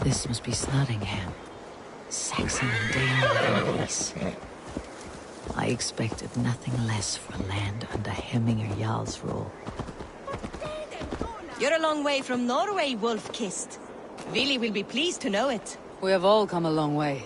This must be Snottingham. Saxon and Dane live in peace. I expected nothing less for land under Hemminger Jarl's rule. You're a long way from Norway, Wolf-Kissed. Vili will be pleased to know it. We have all come a long way.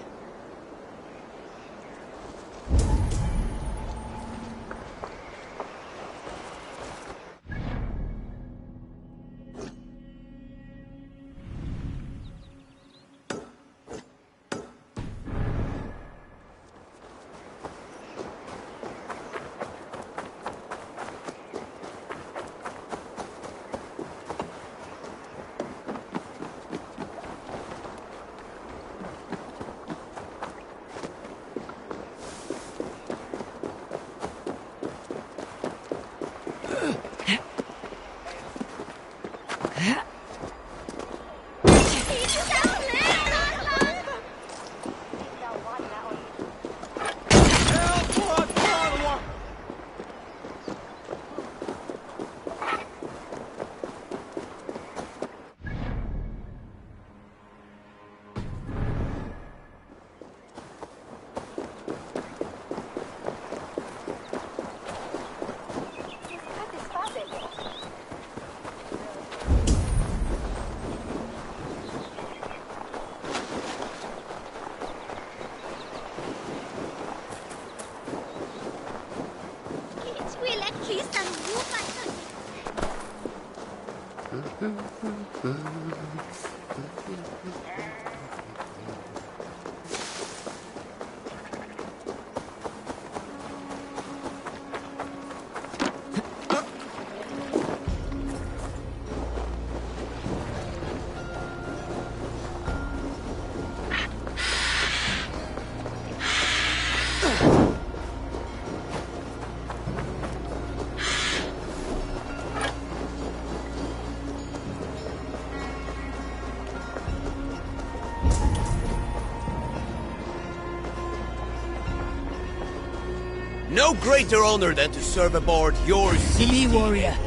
No greater honor than to serve aboard your sea Be warrior.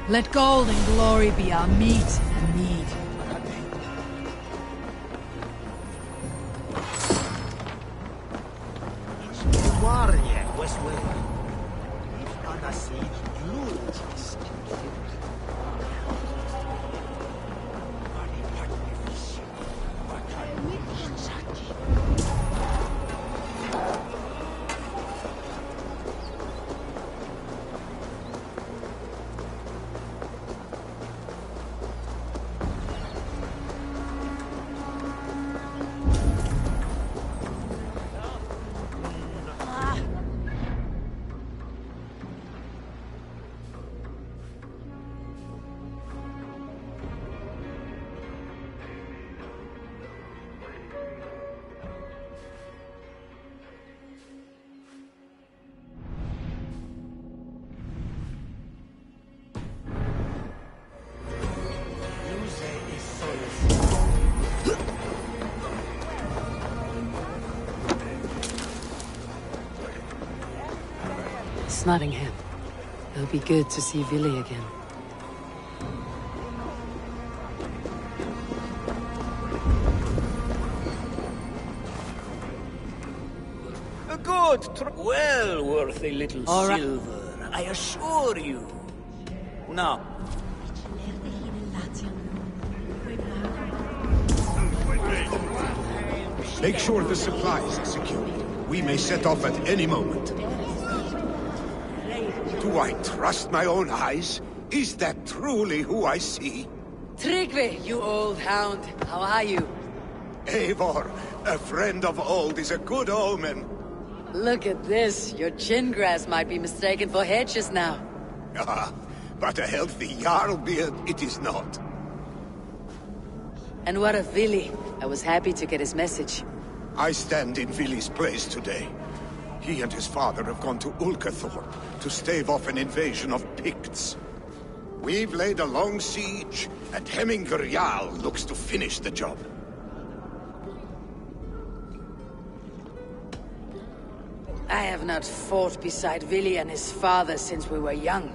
Let gold and glory be our meat and mead. Snottingham. It'll be good to see Vili again. A good well worth a little silver, I assure you. Now, make sure the supplies are secured. We may set off at any moment. Do I trust my own eyes? Is that truly who I see? Tryggvi, you old hound. How are you? Eivor, a friend of old is a good omen. Look at this. Your chin grass might be mistaken for hedges now. Ah, but a healthy Jarl beard it is not. And what of Vili? I was happy to get his message. I stand in Vili's place today. He and his father have gone to Ulkathorpe to stave off an invasion of Picts. We've laid a long siege, and Hemminger Jarl looks to finish the job. I have not fought beside Vili and his father since we were young.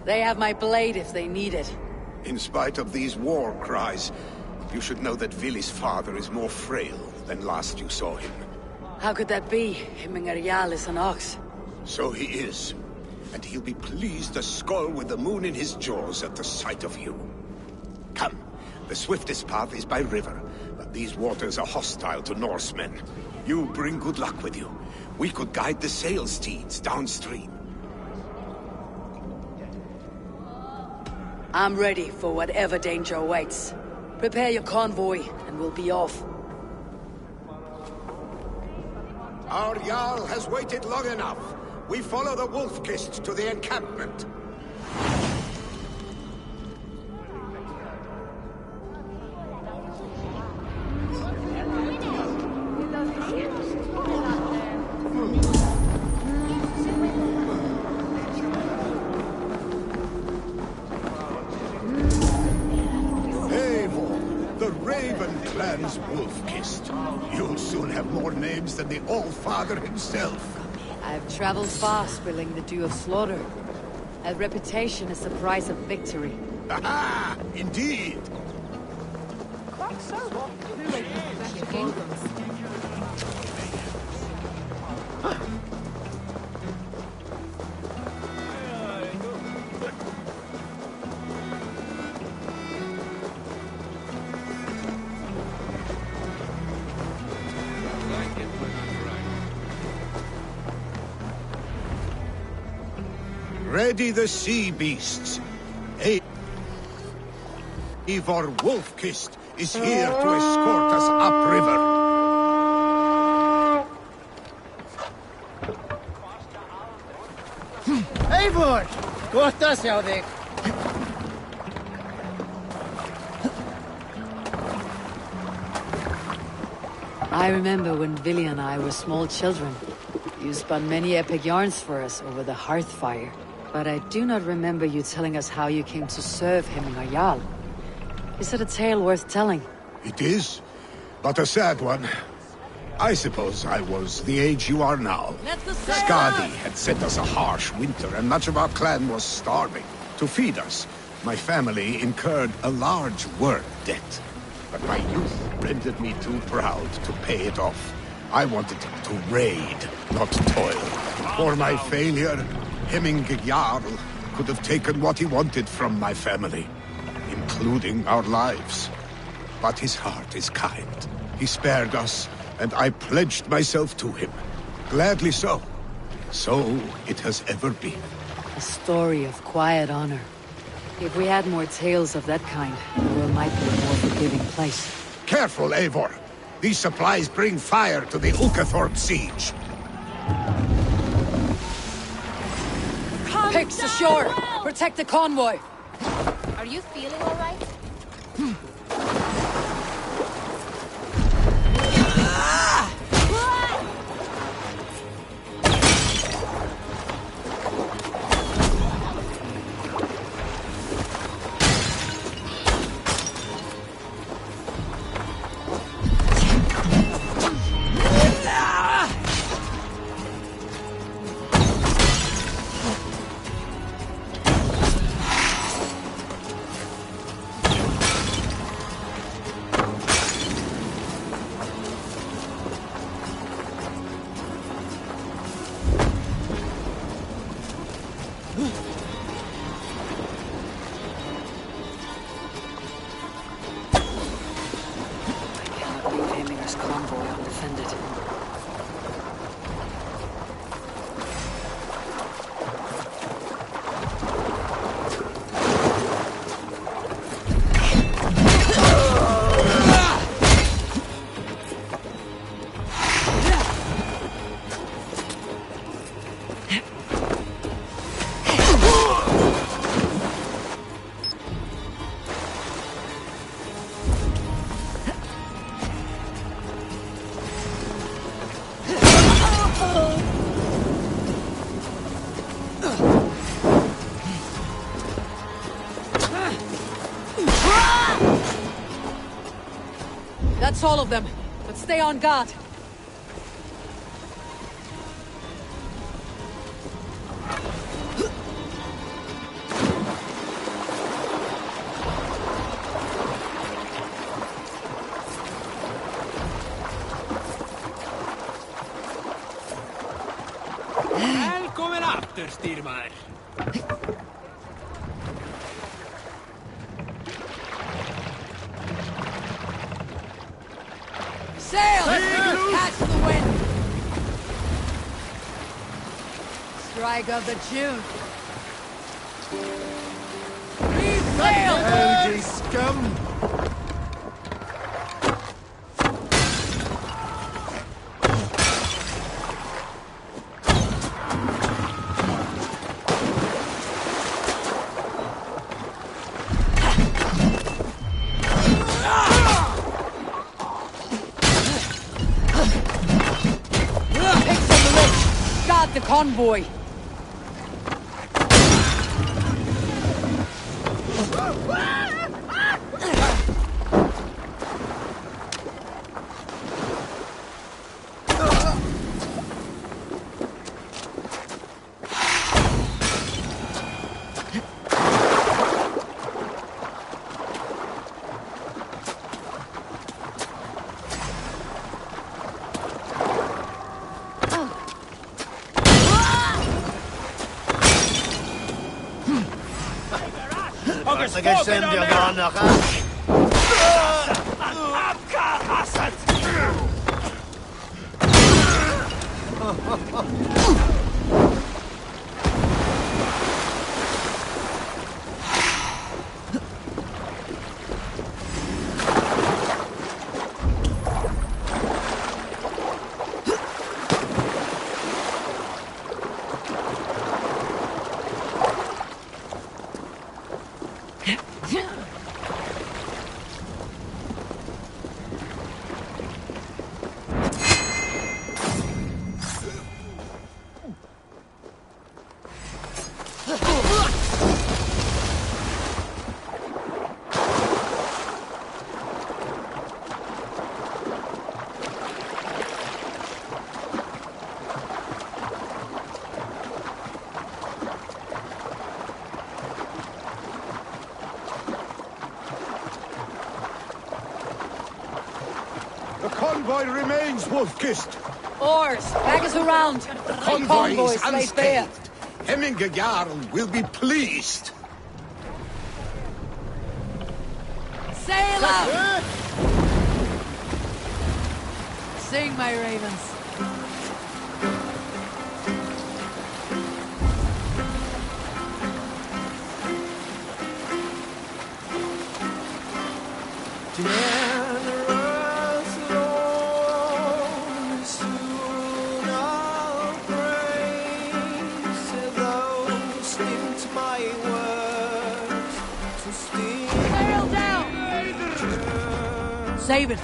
They have my blade if they need it. In spite of these war cries, you should know that Vili's father is more frail than last you saw him. How could that be? Hemminger Jarl is an ox. So he is. And he'll be pleased as Skull with the moon in his jaws at the sight of you. Come, the swiftest path is by river, but these waters are hostile to Norsemen. You bring good luck with you. We could guide the sail steeds downstream. I'm ready for whatever danger awaits. Prepare your convoy, and we'll be off. Our Jarl has waited long enough. We follow the Wolf-Kist to the encampment. Eivor, the Raven clan's Wolf-Kist. You'll soon have more names than the All-Father himself. I've traveled far, spilling the dew of slaughter. A reputation is the price of victory. Aha! Indeed! Ready the sea beasts. Eivor Wolf-Kist is here to escort us upriver. Eivor! Gott að sjá þig! I remember when Vili and I were small children. You spun many epic yarns for us over the hearth fire. But I do not remember you telling us how you came to serve Hemminger Jarl. Is it a tale worth telling? It is, but a sad one. I suppose I was the age you are now. Skadi had sent us a harsh winter, and much of our clan was starving. To feed us, my family incurred a large work debt. But my youth rendered me too proud to pay it off. I wanted to raid, not toil. For my failure, Hemminger Jarl could have taken what he wanted from my family, including our lives. But his heart is kind. He spared us, and I pledged myself to him. Gladly so. So it has ever been. A story of quiet honor. If we had more tales of that kind, the world might be a more forgiving place. Careful, Eivor. These supplies bring fire to the Ulkathorpe siege. Picks ashore! Protect the convoy! Are you feeling all right? convoy undefended. That's all of them, but stay on guard. Välkommen efter, styrmar! Sail! Catch the wind! Strike of the June! Sail! Howdy, scum! Pigs on the ridge! Guard the convoy! Jag sänder jag gärna här. The convoy remains wolf-kissed. Oars! Back us around! The Convoys is lay fair! unscathed. Hemminger Jarl will be pleased. Sail out! Sing, my ravens. Sail down! Save it!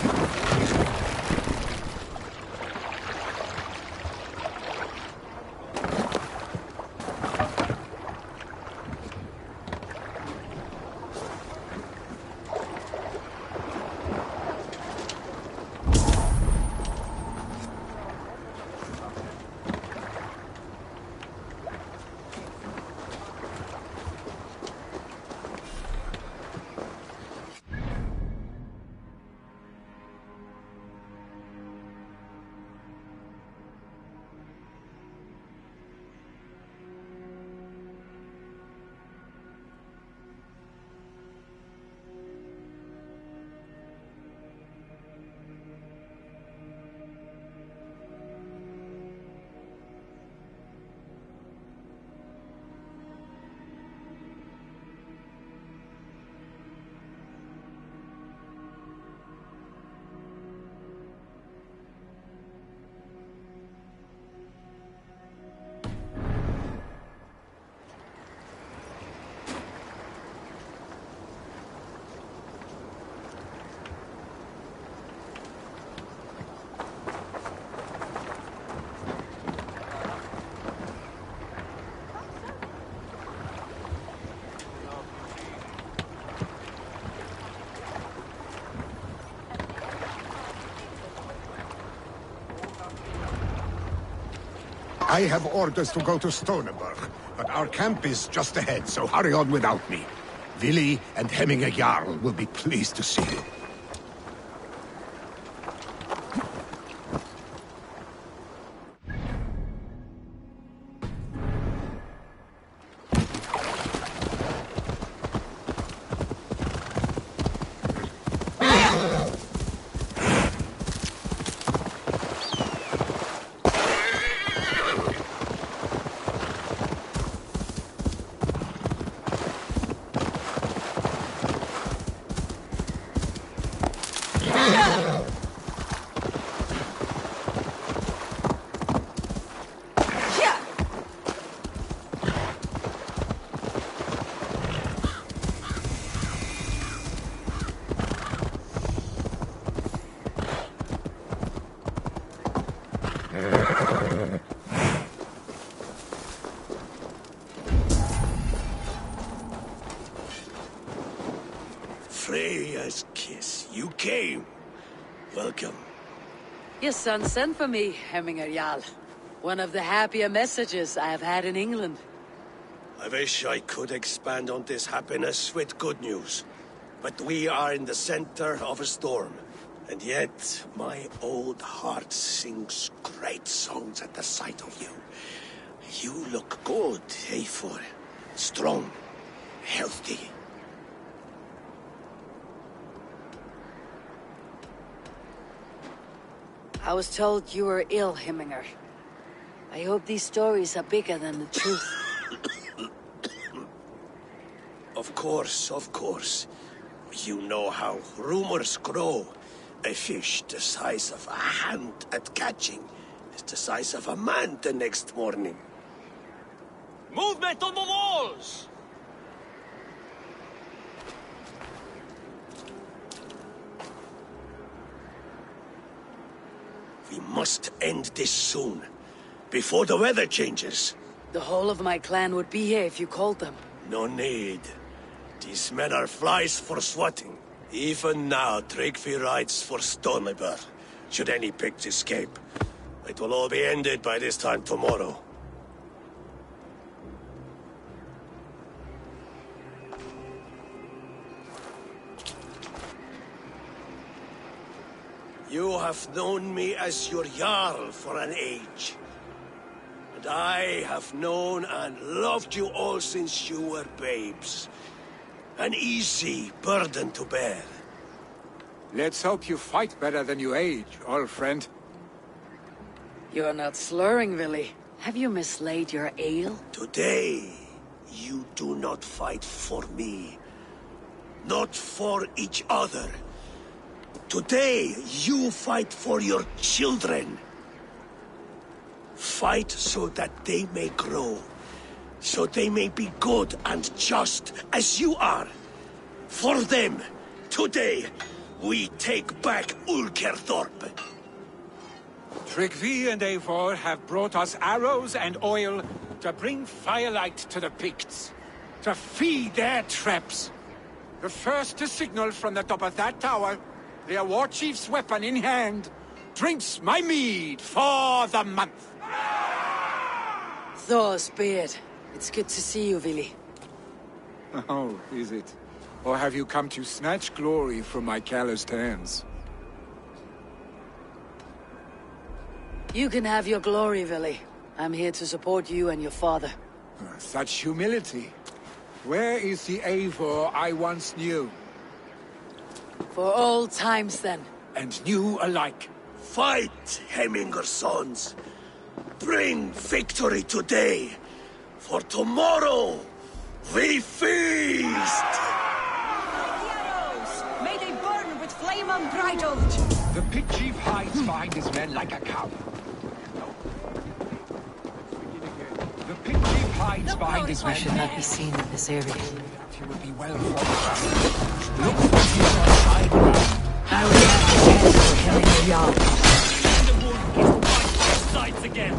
I have orders to go to Stoneberg, but our camp is just ahead, so hurry on without me. Vili and Hemminger Jarl will be pleased to see you. Freya's kiss. You came. Welcome. Your son sent for me, Hemminger Jarl. One of the happier messages I have had in England. I wish I could expand on this happiness with good news. But we are in the center of a storm. And yet, my old heart sings great songs at the sight of you. You look good, Eivor. Strong, healthy. I was told you were ill, Hemminger. I hope these stories are bigger than the truth. Of course, of course. You know how rumors grow. A fish the size of a hand at catching is the size of a man the next morning. Movement on the walls! We must end this soon, before the weather changes. The whole of my clan would be here if you called them. No need. These men are flies for swatting. Even now, Tryggvi rides for Stoneberg. Should any pigs escape, it will all be ended by this time tomorrow. You have known me as your Jarl for an age. And I have known and loved you all since you were babes. An easy burden to bear. Let's hope you fight better than you age, old friend. You're not slurring, Vili. Have you mislaid your ale? Today, you do not fight for me. Not for each other. Today, you fight for your children. Fight so that they may grow. So they may be good and just as you are. For them, today, we take back Ulkerthorpe. Tryggvi and Eivor have brought us arrows and oil to bring firelight to the Picts, to feed their traps. The first to signal from the top of that tower, their war chief's weapon in hand, drinks my mead for the month. Thor's beard. It's good to see you, Vili. Oh, is it? Or have you come to snatch glory from my calloused hands? You can have your glory, Vili. I'm here to support you and your father. Such humility. Where is the Eivor I once knew? For old times, then. And new alike. Fight, Hemminger sons. Bring victory today. For tomorrow, we feast! May they burn with flame unbridled! The pit chief hides behind his men like a coward. The pit chief hides behind his men. I should not be seen in this area. He will be well fortified. Look what he is on side. I will have to head for Hemminger Jarl. And the wolf is fight both sides again!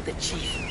the chief.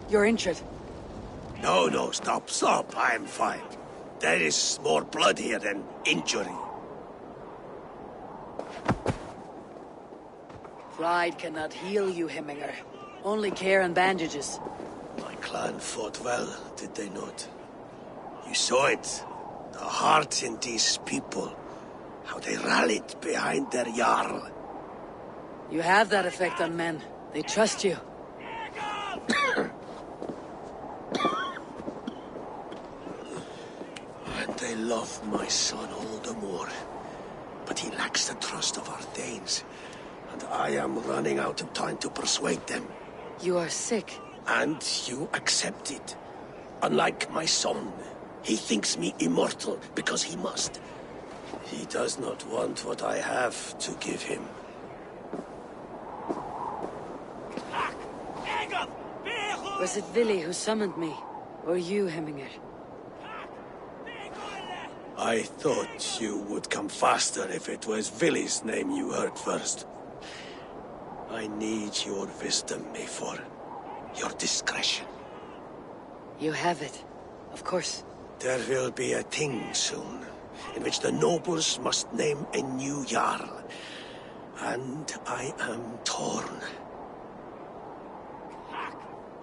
You're injured. No, stop. I'm fine. There is more blood here than injury. Pride cannot heal you, Hemminger. Only care and bandages. My clan fought well, did they not? You saw it. The heart in these people. How they rallied behind their Jarl. You have that effect on men. They trust you. And they love my son all the more. But he lacks the trust of our Thanes. And I am running out of time to persuade them. You are sick. And you accept it. Unlike my son, he thinks me immortal because he must. He does not want what I have to give him. Was it Vili who summoned me? Or you, Hemminger? I thought you would come faster if it was Vili's name you heard first. I need your wisdom, Mayfor. Your discretion. You have it. Of course. There will be a thing soon, in which the nobles must name a new Jarl. And I am torn.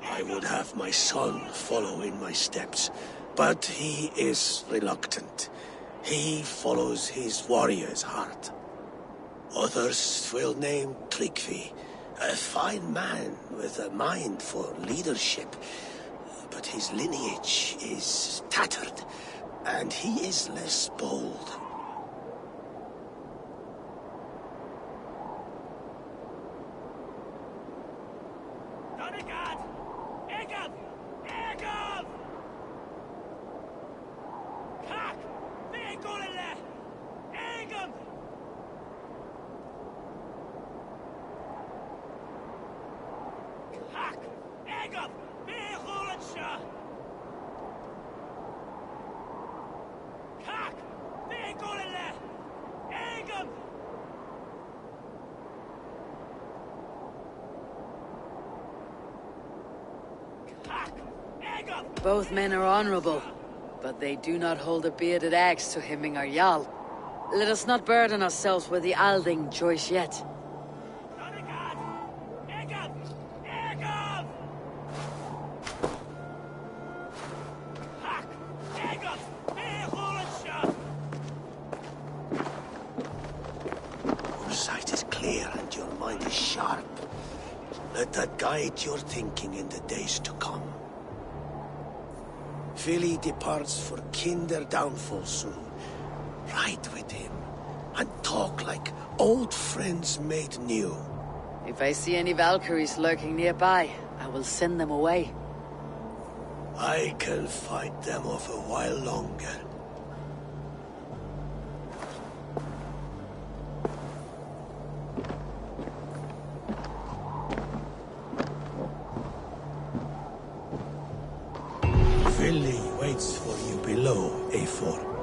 I would have my son follow in my steps, but he is reluctant. He follows his warrior's heart. Others will name Tryggvi, a fine man with a mind for leadership. But his lineage is tattered, and he is less bold. Both men are honorable, but they do not hold a bearded axe to hemming our Jarl. Let us not burden ourselves with the Alding choice yet. Your sight is clear and your mind is sharp. Let that guide your thinking in the days to come. Philly departs for kinder downfall soon. Ride with him, and talk like old friends made new. If I see any Valkyries lurking nearby, I will send them away. I can fight them off a while longer. Philly waits for you below, A4.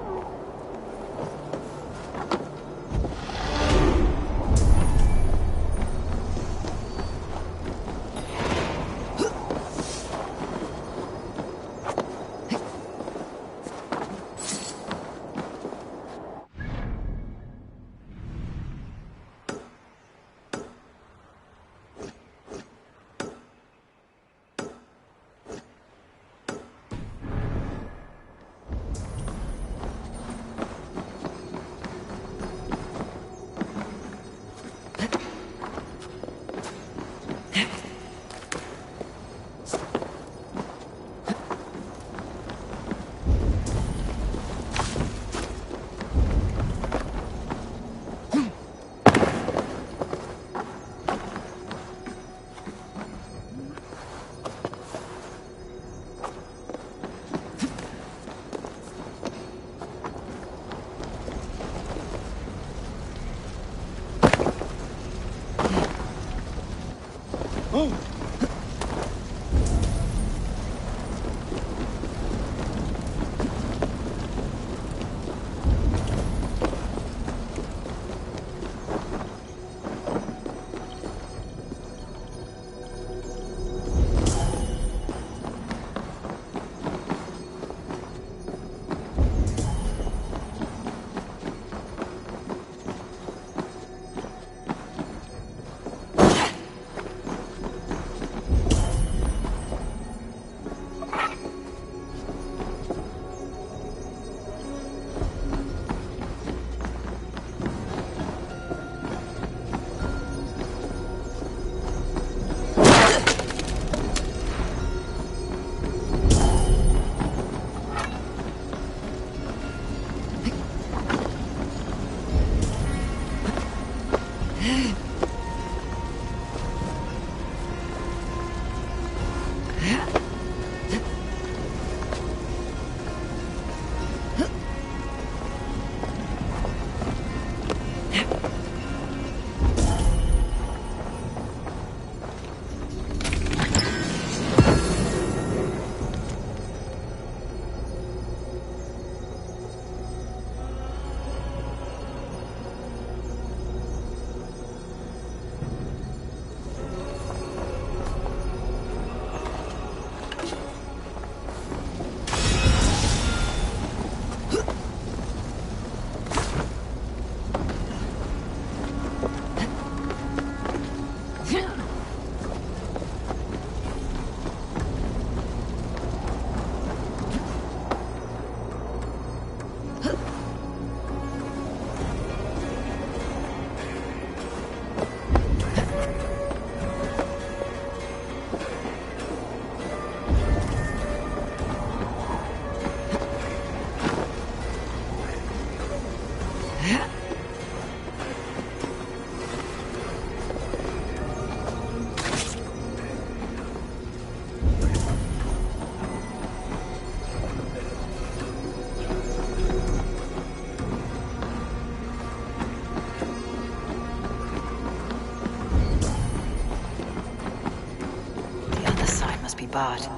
bad.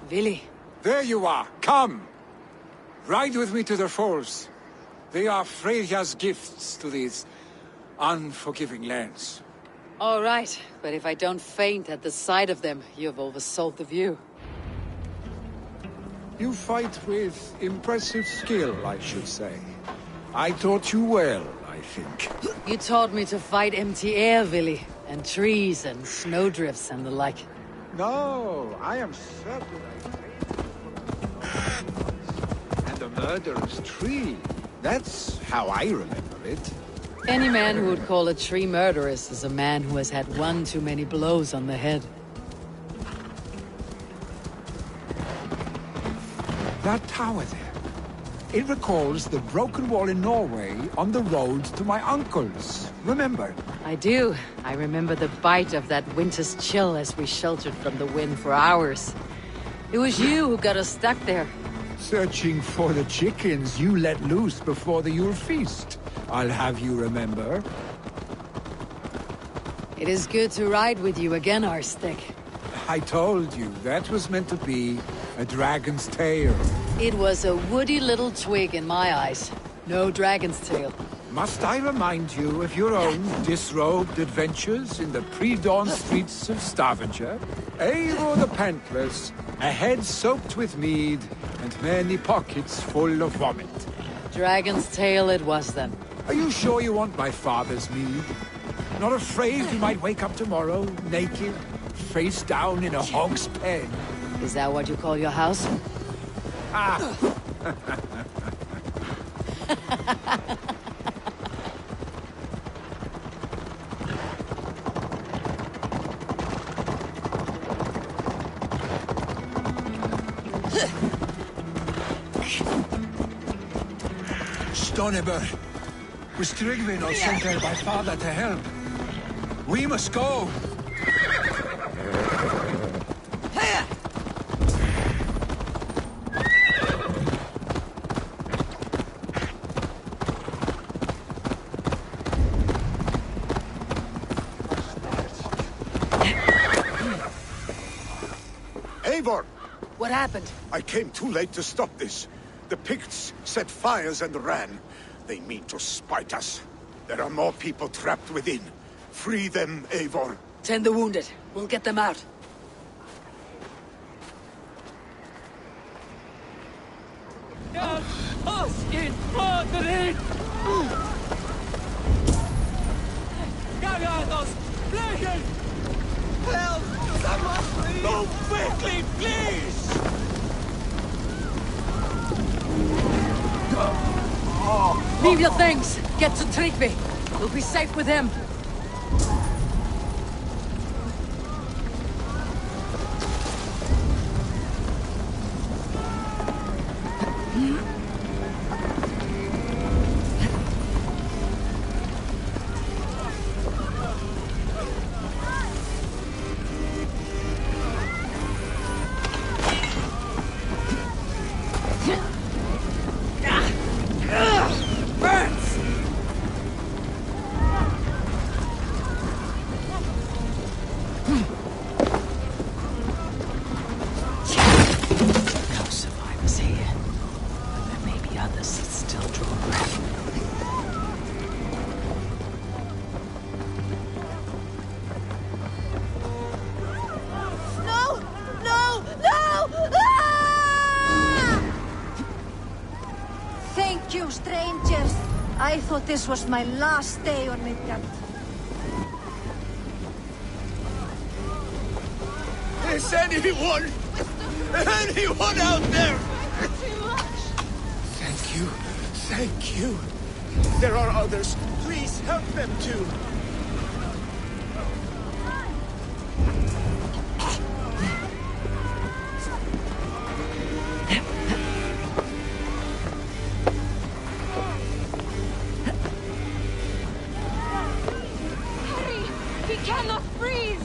Vili. There you are. Come. Ride with me to the falls. They are Freya's gifts to these unforgiving lands. All right, but if I don't faint at the sight of them, you've oversold the view. You fight with impressive skill, I should say. I taught you well, I think. You taught me to fight empty air, Vili, and trees and snowdrifts and the like. No, I am certain and a murderous tree. That's how I remember it. Any man who would call a tree murderous is a man who has had one too many blows on the head. That tower there. It recalls the broken wall in Norway on the road to my uncle's. Remember? I do. I remember the bite of that winter's chill as we sheltered from the wind for hours. It was you who got us stuck there. Searching for the chickens you let loose before the Yule feast. I'll have you remember. It is good to ride with you again, Arstic. I told you, that was meant to be a dragon's tail. It was a woody little twig in my eyes. No dragon's tail. Must I remind you of your own disrobed adventures in the pre-dawn streets of Stavanger? Eivor the Pantless A head soaked with mead, and many pockets full of vomit. Dragon's tail it was then. Are you sure you want my father's mead? Not afraid you might wake up tomorrow, naked, face down in a hog's pen? Is that what you call your house? Ah! Stonebur, was Tryggvi not sent there by father to help? We must go! Eivor! What happened? I came too late to stop this. The Picts set fires and ran. They mean to spite us. There are more people trapped within. Free them, Eivor. Tend the wounded. We'll get them out. Help! Someone, please! Move quickly, please! Leave your things. Get to Tryggvi. We'll be safe with him. Thank you, strangers. I thought this was my last day on Midgard. Is anyone out there? Thank you. Thank you. There are others. Please help them too. Hurry! He cannot breathe!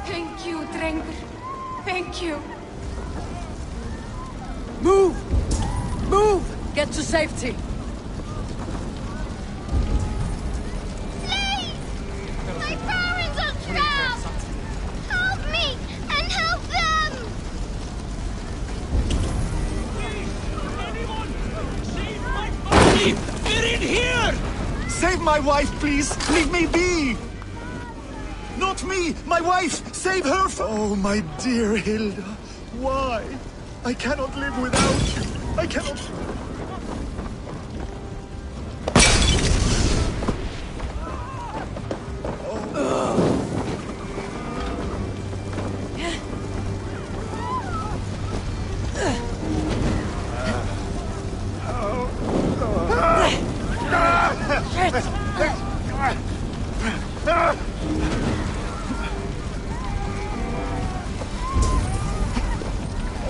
Thank you, Drengur. Thank you. Move! Move! Get to safety. Please! My parents are trapped! Help me and help them! We're in here! Save my wife, please! Leave me be! Not me! My wife! Save her from— Oh, my dear Hilda. Why? I cannot live without you. I cannot—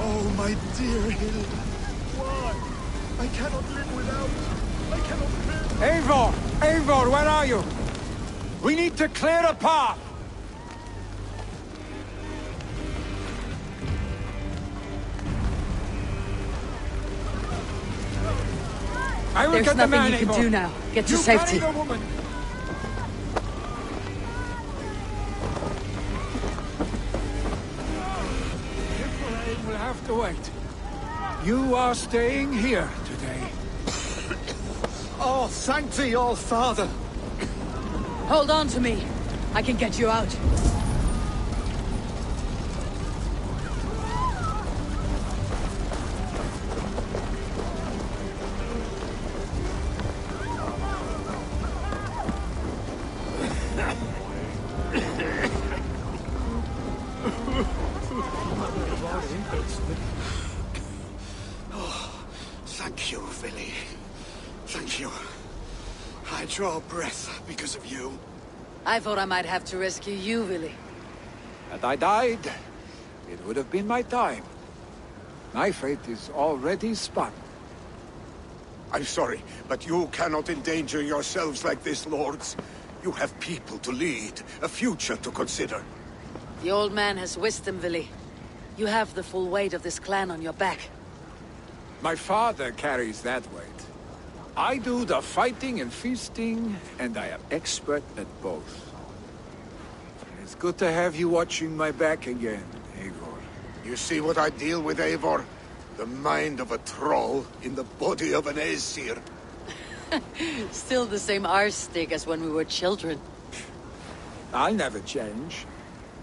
Oh, my dear Hilda. Why? I cannot live without you. I cannot live— Eivor! Eivor, where are you? We need to clear a path! I will There's get the nothing man, you can Eivor. do now. Get to You safety. carry the woman. Wait. You are staying here today. Oh, thank thee, all father. Hold on to me. I can get you out. Thank you, Villy. Thank you. I draw breath because of you. I thought I might have to rescue you, Willy. Had I died, it would have been my time. My fate is already spun. I'm sorry, but you cannot endanger yourselves like this, lords. You have people to lead, a future to consider. The old man has wisdom, Willy. You have the full weight of this clan on your back. My father carries that weight. I do the fighting and feasting, and I am expert at both. It's good to have you watching my back again, Eivor. You see what I deal with, Eivor? The mind of a troll in the body of an Aesir. Still the same arse stick as when we were children. I'll never change.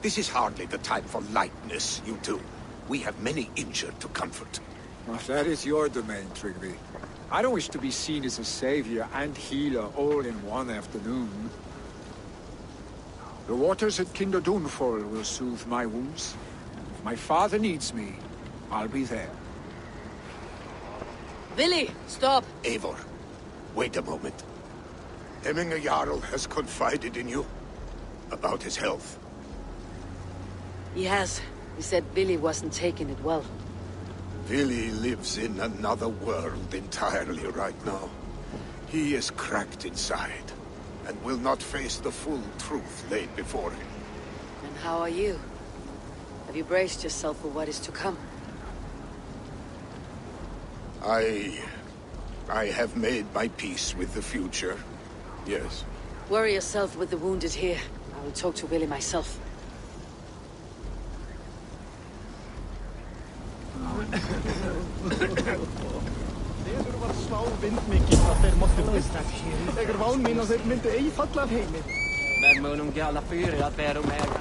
This is hardly the time for lightness, you two. We have many injured to comfort. Well, that is your domain, Trigby. I don't wish to be seen as a savior and healer all in one afternoon. The waters at Kinder Dunfall will soothe my wounds. If my father needs me, I'll be there. Willy, stop! Eivor, wait a moment. Hemminger Jarl has confided in you about his health. He has. He said Willy wasn't taking it well. Willy lives in another world entirely right now. He is cracked inside, and will not face the full truth laid before him. And how are you? Have you braced yourself for what is to come? I have made my peace with the future, yes. Worry yourself with the wounded here. I will talk to Willy myself. Þeir var smá vindmikið að þeir måtte brista. Þegar ván mín og þeir myndu ei falla af heimi. Men munum galla fyrir að berum ega.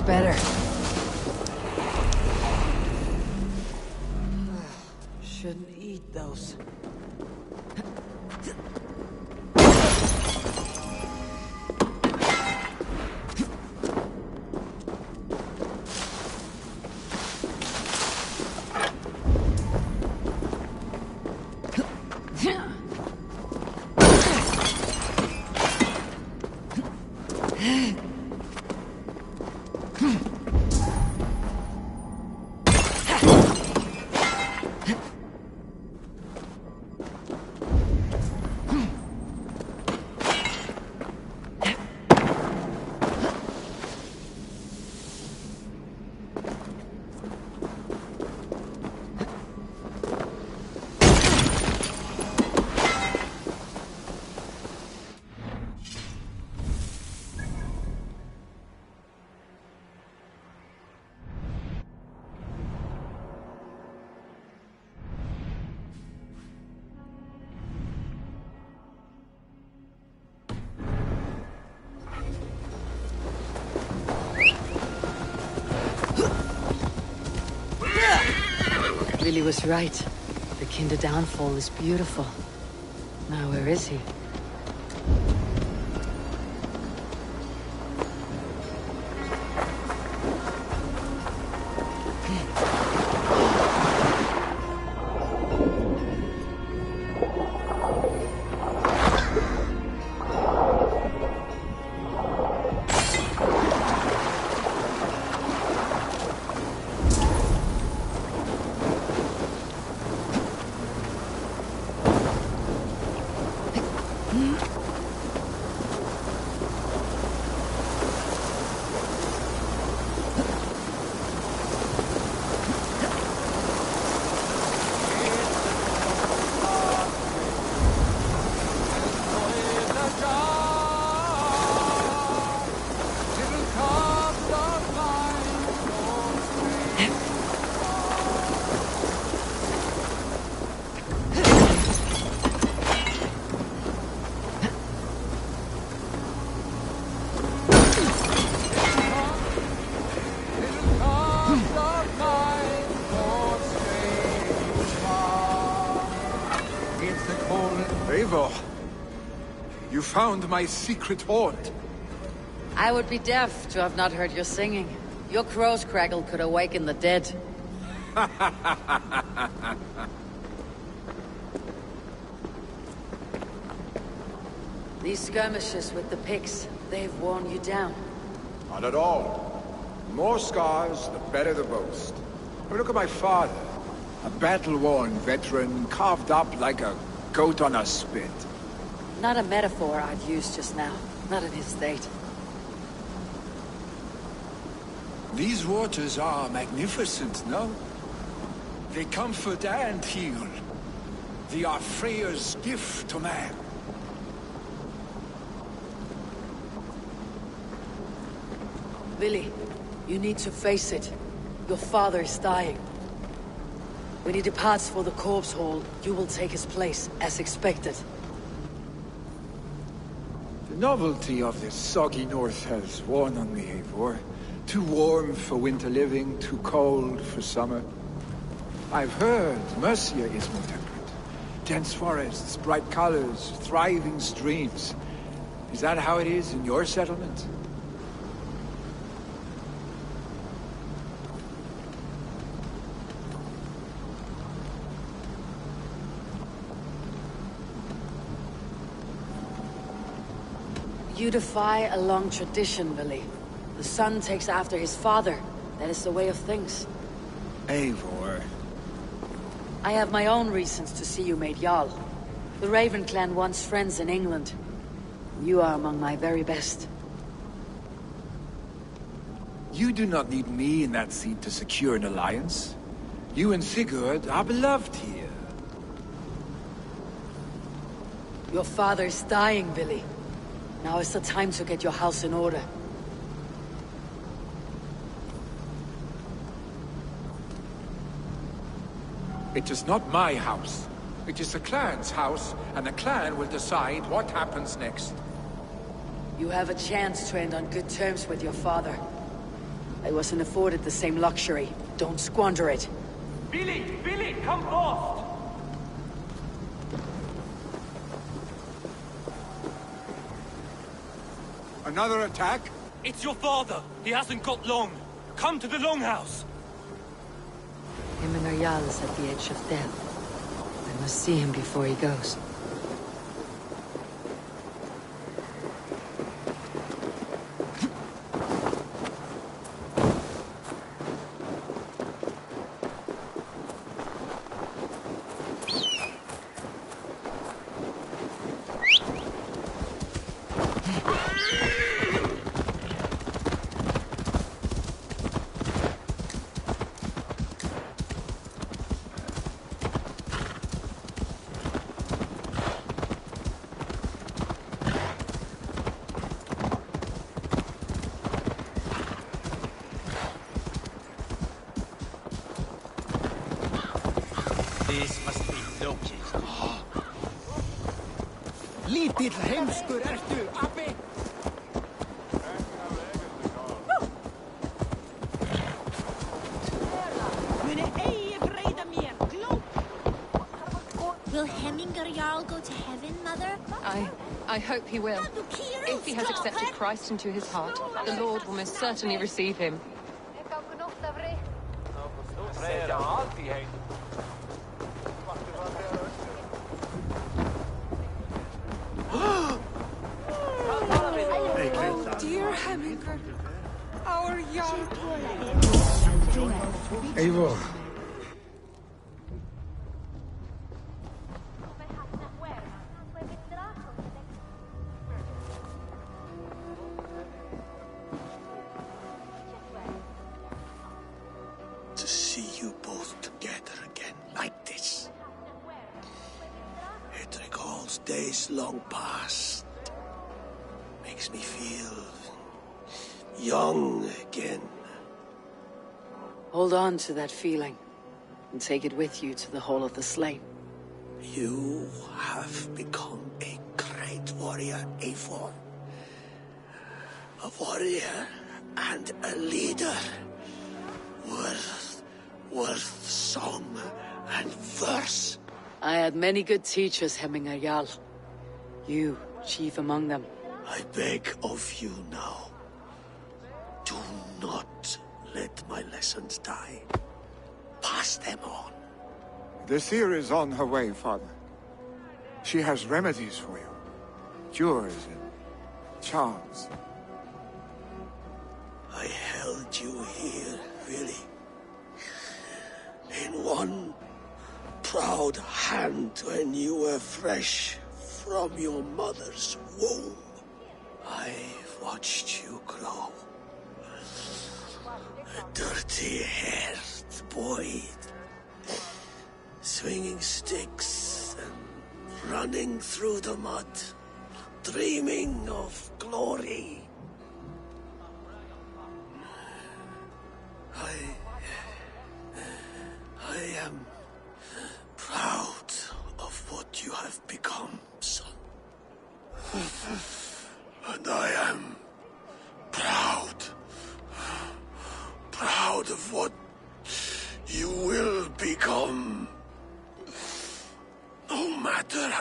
better. Shouldn't eat those. Billy was right. The Kinder downfall is beautiful. Now where is he? You found my secret haunt. I would be deaf to have not heard your singing. Your crow's crackle could awaken the dead. These skirmishes with the pigs, they've worn you down. Not at all. The more scars, the better the boast. But look at my father. A battle-worn veteran, carved up like a goat on a spit. Not a metaphor I'd use just now. Not in his state. These waters are magnificent, no? They comfort and heal. They are Freya's gift to man. Billy, you need to face it. Your father is dying. When he departs for the corpse hall, you will take his place, as expected. The novelty of this soggy north has worn on me, Eivor. Too warm for winter living, too cold for summer. I've heard Mercia is more temperate. Dense forests, bright colors, thriving streams. Is that how it is in your settlement? You defy a long tradition, Billy. The son takes after his father. That is the way of things. Eivor. I have my own reasons to see you made Jarl. The Raven clan wants friends in England. You are among my very best. You do not need me in that seat to secure an alliance. You and Sigurd are beloved here. Your father is dying, Billy. Now is the time to get your house in order. It is not my house. It is the clan's house, and the clan will decide what happens next. You have a chance to end on good terms with your father. I wasn't afforded the same luxury. Don't squander it. Billy, come forth! Another attack? It's your father. He hasn't got long. Come to the longhouse. Himinayal is at the edge of death. I must see him before he goes. This must be Loki. Lítill heimskur ertu, api! Will Hemminger Jarl go to heaven, Mother? I hope he will. If he has accepted Christ into his heart, the Lord will most certainly receive him. Oh, dear Hemminger. Our Jarl. Eivor. To see you both together again like this. It recalls days long past. Makes me feel young again. Hold on to that feeling, and take it with you to the Hall of the Slain. You have become a great warrior, Eivor. A warrior and a leader. Worth song and verse. I had many good teachers, Hemminger Jarl. You, chief among them. I beg of you now. Do not let my lessons die. Pass them on. The seer is on her way, Father. She has remedies for you. Cures and charms. I held you here, really. In one proud hand when you were fresh from your mother's womb. I've watched you grow. A dirty-haired boy, swinging sticks and running through the mud, dreaming of glory. I am proud of what you have become, son. And I am proud of what you will become. No matter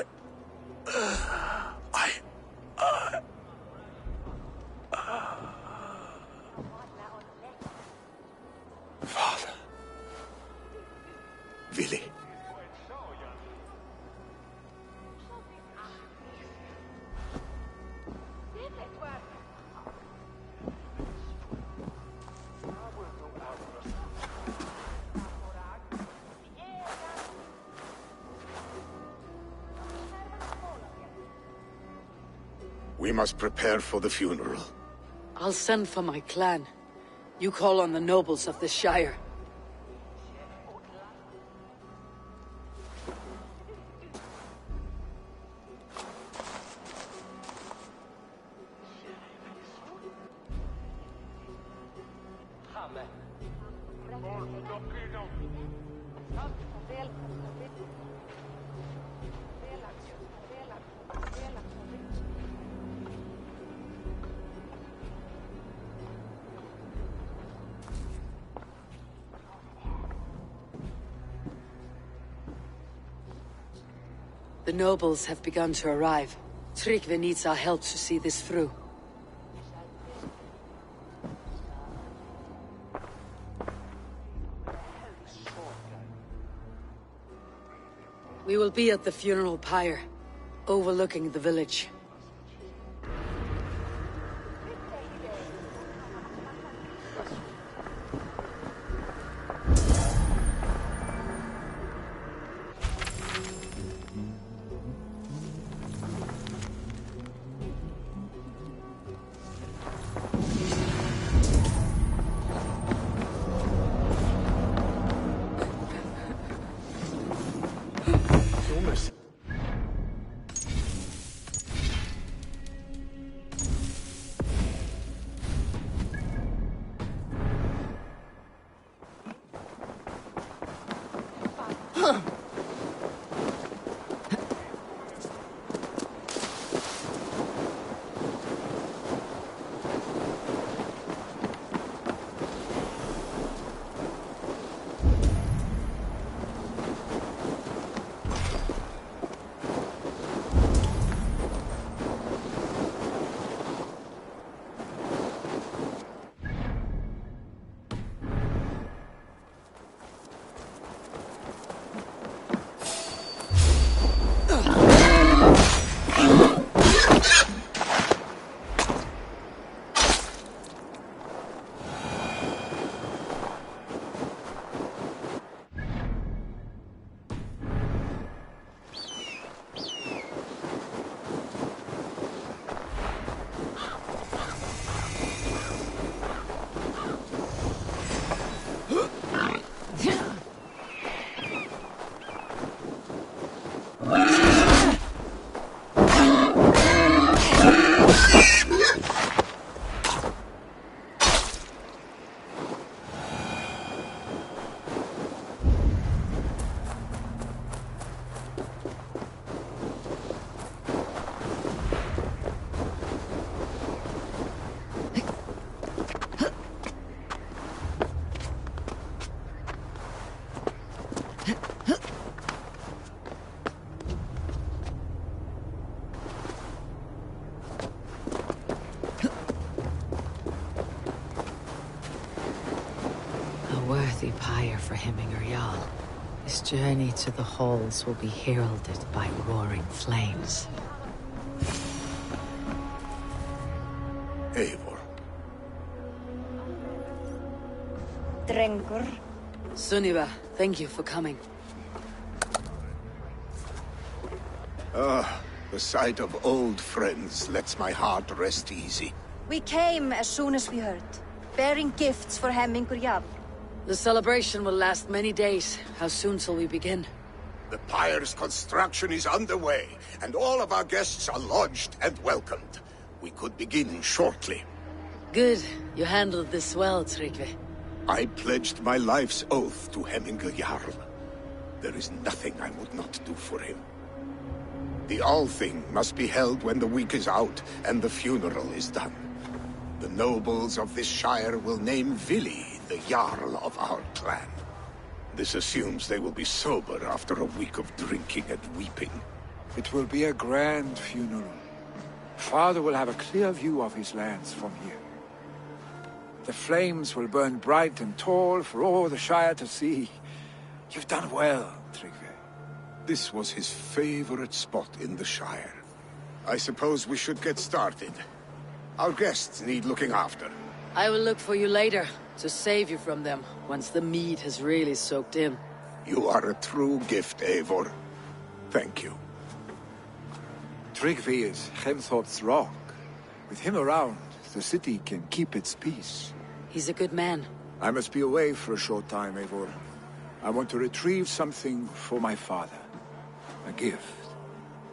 Father. Willy. We must prepare for the funeral. I'll send for my clan. You call on the nobles of the Shire. The nobles have begun to arrive. Tryggvi needs our help to see this through. We will be at the funeral pyre, overlooking the village. Pyre for Hemminger Jarl. His journey to the halls will be heralded by roaring flames. Eivor. Drengur. Sunniva, thank you for coming. The sight of old friends lets my heart rest easy. We came as soon as we heard, bearing gifts for Hemminger Jarl. The celebration will last many days. How soon till we begin? The pyre's construction is underway, and all of our guests are lodged and welcomed. We could begin shortly. Good. You handled this well, Tryggvi. I pledged my life's oath to Hemminger Jarl. There is nothing I would not do for him. The Althing must be held when the week is out and the funeral is done. The nobles of this shire will name Vili the Jarl of our clan. This assumes they will be sober after a week of drinking and weeping. It will be a grand funeral. Father will have a clear view of his lands from here. The flames will burn bright and tall for all the Shire to see. You've done well, Tryggvi. This was his favorite spot in the Shire. I suppose we should get started. Our guests need looking after. I will look for you later, to save you from them, once the mead has really soaked in. You are a true gift, Eivor. Thank you. Tryggvi is Hemthorpe's rock. With him around, the city can keep its peace. He's a good man. I must be away for a short time, Eivor. I want to retrieve something for my father. A gift.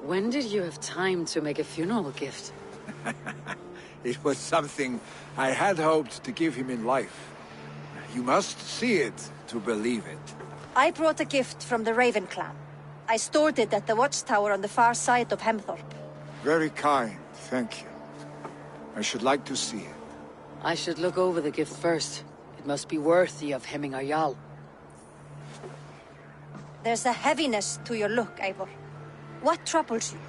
When did you have time to make a funeral gift? It was something I had hoped to give him in life. You must see it to believe it. I brought a gift from the Raven clan. I stored it at the watchtower on the far side of Hemthorpe. Very kind, thank you. I should like to see it. I should look over the gift first. It must be worthy of Hemminger Jarl. There's a heaviness to your look, Eivor. What troubles you?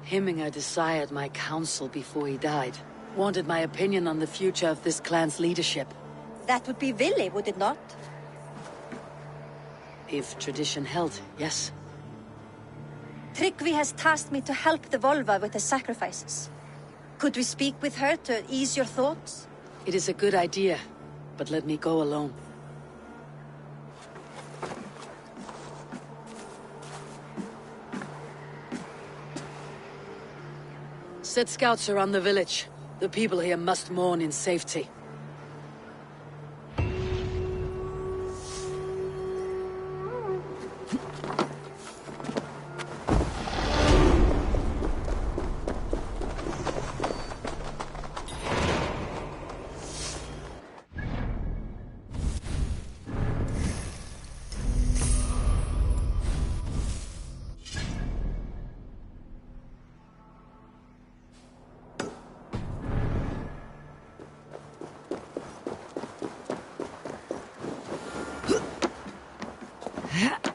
Hemminger desired my counsel before he died. Wanted my opinion on the future of this clan's leadership. That would be Vili, would it not? If tradition held, yes. Tryggvi has tasked me to help the Volva with the sacrifices. Could we speak with her to ease your thoughts? It is a good idea, but let me go alone. Set scouts around the village. The people here must mourn in safety. Yeah.